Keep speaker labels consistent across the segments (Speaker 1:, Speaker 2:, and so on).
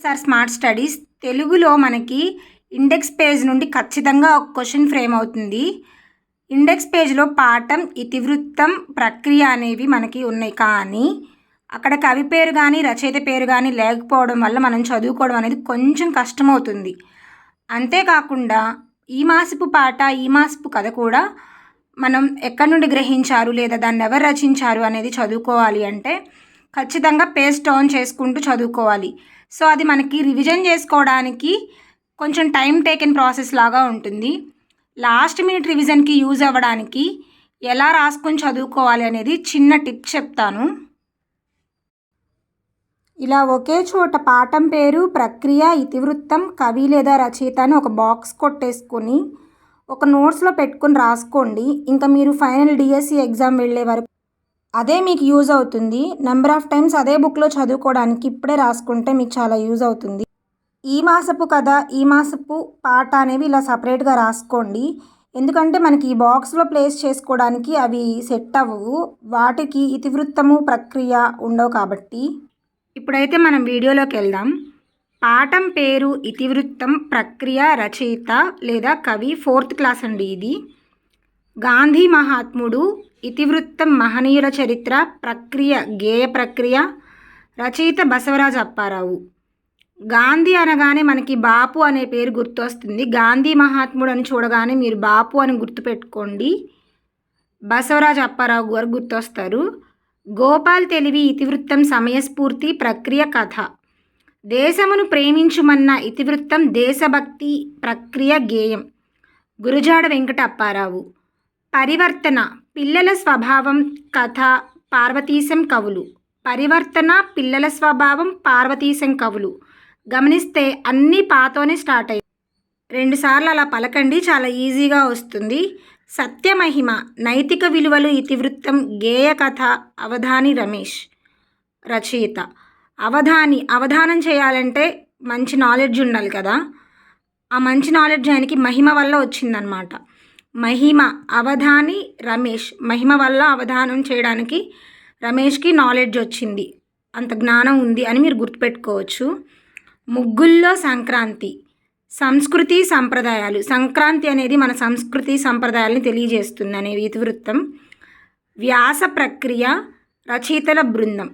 Speaker 1: Sir smart studies తెలుగులో మనకి index page నుండి ఖచ్చితంగా ఒక క్వశ్చన్ ఫ్రేమ్ అవుతుంది. ఇండెక్స్ పేజ్లో పాఠం, ఇతివృత్తం, ప్రక్రియ అనేవి మనకి ఉన్నాయి. కానీ అక్కడ కవి పేరు కానీ రచయిత పేరు కానీ లేకపోవడం వల్ల మనం చదువుకోవడం అనేది కొంచెం కష్టమవుతుంది. అంతేకాకుండా ఈ మాసపు పాట, ఈ మాసపు కథ కూడా మనం ఎక్కడి నుండి గ్రహించారు లేదా దాన్ని ఎవరు రచించారు అనేది చదువుకోవాలి అంటే ఖచ్చితంగా పేజ్ టర్న్ చేసుకుంటూ చదువుకోవాలి. సో అది మనకి రివిజన్ చేసుకోవడానికి కొంచెం టైం టేకెన్ ప్రాసెస్ లాగా ఉంటుంది. లాస్ట్ మినిట్ రివిజన్కి యూజ్ అవ్వడానికి ఎలా రాసుకొని చదువుకోవాలి అనేది చిన్న టిప్ చెప్తాను. ఇలా ఒకే చోట పాఠం పేరు, ప్రక్రియ, ఇతివృత్తం, కవి లేదా రచయిత అని ఒక బాక్స్ కొట్టేసుకొని ఒక నోట్స్లో పెట్టుకొని రాసుకోండి. ఇంకా మీరు ఫైనల్ డిఎస్సి ఎగ్జామ్ వెళ్ళే వరకు అదే మీకు యూజ్ అవుతుంది. నెంబర్ ఆఫ్ టైమ్స్ అదే బుక్లో చదువుకోవడానికి ఇప్పుడే రాసుకుంటే మీకు చాలా యూజ్ అవుతుంది. ఈ మాసపు కథ, ఈ మాసపు పాట అనేవి ఇలా సపరేట్గా రాసుకోండి. ఎందుకంటే మనకి ఈ బాక్స్లో ప్లేస్ చేసుకోవడానికి అవి సెట్ అవ్వవు. వాటికి ఇతివృత్తము, ప్రక్రియ ఉండవు కాబట్టి. ఇప్పుడైతే మనం వీడియోలోకి వెళ్దాం. పాఠం పేరు, ఇతివృత్తం, ప్రక్రియ, రచయిత లేదా కవి 4th క్లాస్ అండి ఇది. గాంధీ మహాత్ముడు, ఇతివృత్తం మహనీయుల చరిత్ర, ప్రక్రియ గేయ ప్రక్రియ, రచయిత బసవరాజు అప్పారావు. గాంధీ అనగానే మనకి బాపు అనే పేరు గుర్తొస్తుంది. గాంధీ మహాత్ముడు అని చూడగానే మీరు బాపు అని గుర్తుపెట్టుకోండి. బసవరాజు అప్పారావు గారు గుర్తొస్తారు. గోపాల్ తెలివి, ఇతివృత్తం సమయస్ఫూర్తి, ప్రక్రియ కథ. దేశమును ప్రేమించుమన్న ఇతివృత్తం దేశభక్తి, ప్రక్రియ గేయం. గురజాడ వెంకట అప్పారావు. పరివర్తన పిల్లల స్వభావం, కథ పార్వతీశం కవులు. పరివర్తన పిల్లల స్వభావం, పార్వతీశం కవులు. గమనిస్తే అన్నీ పాతోనే స్టార్ట్ అయ్యాయి. 2 సార్లు అలా పలకండి, చాలా ఈజీగా వస్తుంది. సత్యమహిమ నైతిక విలువలు, ఇతివృత్తం గేయ కథ. అవధాని రమేష్ రచయిత. అవధానం చేయాలంటే మంచి నాలెడ్జ్ ఉండాలి కదా. ఆ మంచి నాలెడ్జ్ ఆయనకి మహిమ వల్ల వచ్చిందనమాట. మహిమ అవధాని రమేష్. మహిమ వల్ల అవధానం చేయడానికి రమేష్కి నాలెడ్జ్ వచ్చింది, అంత జ్ఞానం ఉంది అని మీరు గుర్తుపెట్టుకోవచ్చు. ముగ్గుల్లో సంక్రాంతి సంస్కృతి సంప్రదాయాలు. సంక్రాంతి అనేది మన సంస్కృతి సంప్రదాయాలని తెలియజేస్తుంది అనే ఇతివృత్తం. వ్యాస ప్రక్రియ రచయితల బృందం.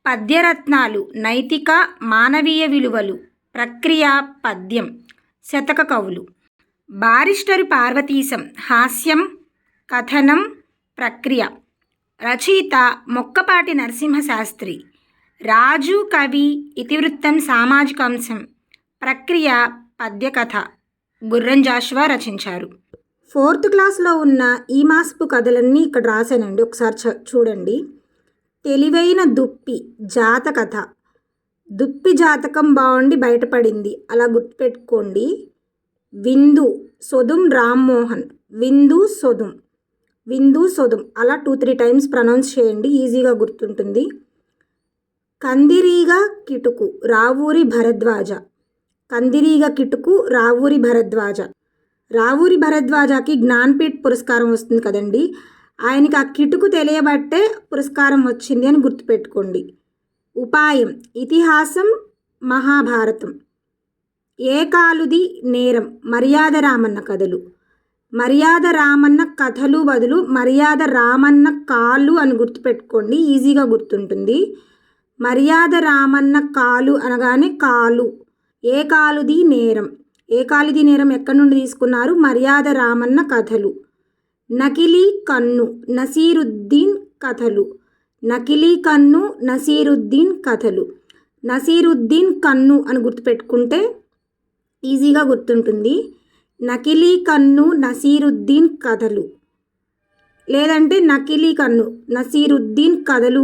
Speaker 1: పద్యరత్నాలు నైతిక మానవీయ విలువలు. ప్రక్రియ పద్యం. శతక కవులు. బారిస్టరు పార్వతీశం హాస్యం, కథనం, ప్రక్రియ. రచయిత మొక్కపాటి నరసింహశాస్త్రి. రాజు కవి, ఇతివృత్తం సామాజిక అంశం, ప్రక్రియ పద్యకథ. గుర్రం జాషువా రచించారు. 4th క్లాస్లో ఉన్న ఈ మాసపు కథలన్నీ ఇక్కడ రాశానండి, ఒకసారి చూడండి. తెలివైన దుప్పి జాతకథ. దుప్పి జాతకం బాగుండి బయటపడింది, అలా గుర్తుపెట్టుకోండి. విందు సొదుం రామ్మోహన్. విందు సొదుం అలా 2-3 టైమ్స్ ప్రొనౌన్స్ చేయండి, ఈజీగా గుర్తుంటుంది. కందిరీగ కిటుకు రావూరి భరద్వాజ. కందిరీగ కిటుకు రావూరి భరద్వాజ. రావూరి భరద్వాజకి జ్ఞాన్పీఠ్ పురస్కారం వస్తుంది కదండి. ఆయనకి ఆ కిటుకు తెలియబట్టే పురస్కారం వచ్చింది అని గుర్తుపెట్టుకోండి. ఉపాయం ఇతిహాసం, మహాభారతం. ఏకాలుది నేరం మర్యాద రామన్న కథలు. మర్యాద రామన్న కథలు బదులు మర్యాద రామన్న కాళ్ళు అని గుర్తుపెట్టుకోండి, ఈజీగా గుర్తుంటుంది. మర్యాద రామన్న కాలు అనగానే కాలు. ఏకాలుది నేరం. ఏకాలుది నేరం ఎక్కడి నుండి తీసుకున్నారు? మర్యాద రామన్న కథలు. నకిలీ కన్ను నసీరుద్దీన్ కథలు. నకిలీ కన్ను నసీరుద్దీన్ కథలు. నసీరుద్దీన్ కన్ను అని గుర్తుపెట్టుకుంటే ఈజీగా గుర్తుంటుంది. నకిలీ కన్ను నసీరుద్దీన్ కథలు, లేదంటే నకిలీ కన్ను నసీరుద్దీన్ కథలు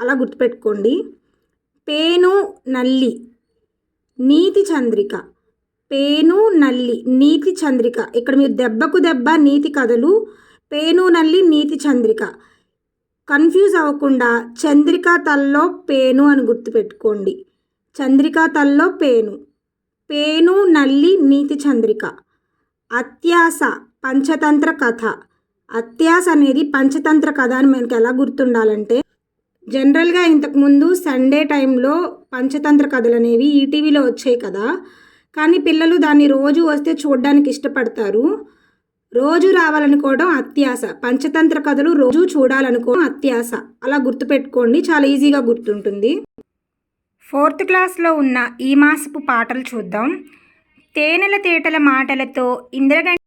Speaker 1: అలా గుర్తుపెట్టుకోండి. పేను నల్లి నీతి చంద్రిక. పేను నల్లి నీతి చంద్రిక. ఇక్కడ మీరు దెబ్బకు దెబ్బ నీతి కథలు, పేను నల్లి నీతి చంద్రిక. కన్ఫ్యూజ్ అవ్వకుండా చంద్రిక తల్లో పేను అని గుర్తుపెట్టుకోండి. చంద్రిక తల్లో పేను. పేను నల్లి నీతి చంద్రిక. అత్యాస పంచతంత్ర కథ. అత్యాస అనేది పంచతంత్ర కథ అని మనకి ఎలా గుర్తుండాలంటే, జనరల్గా ఇంతకుముందు సండే టైంలో పంచతంత్ర కథలు అనేవి ఈటీవీలో వచ్చాయి కదా, కానీ పిల్లలు దాన్ని రోజు వస్తే చూడడానికి ఇష్టపడతారు. రోజు రావాలనుకోవడం అత్యాశ, పంచతంత్ర కథలు రోజు చూడాలనుకోవడం అత్యాశ. అలా గుర్తుపెట్టుకోండి, చాలా ఈజీగా గుర్తుంటుంది. 4th క్లాస్లో ఉన్న ఈ మాసపు పాటలు చూద్దాం. తేనెల తేటల మాటలతో ఇంద్రగంటి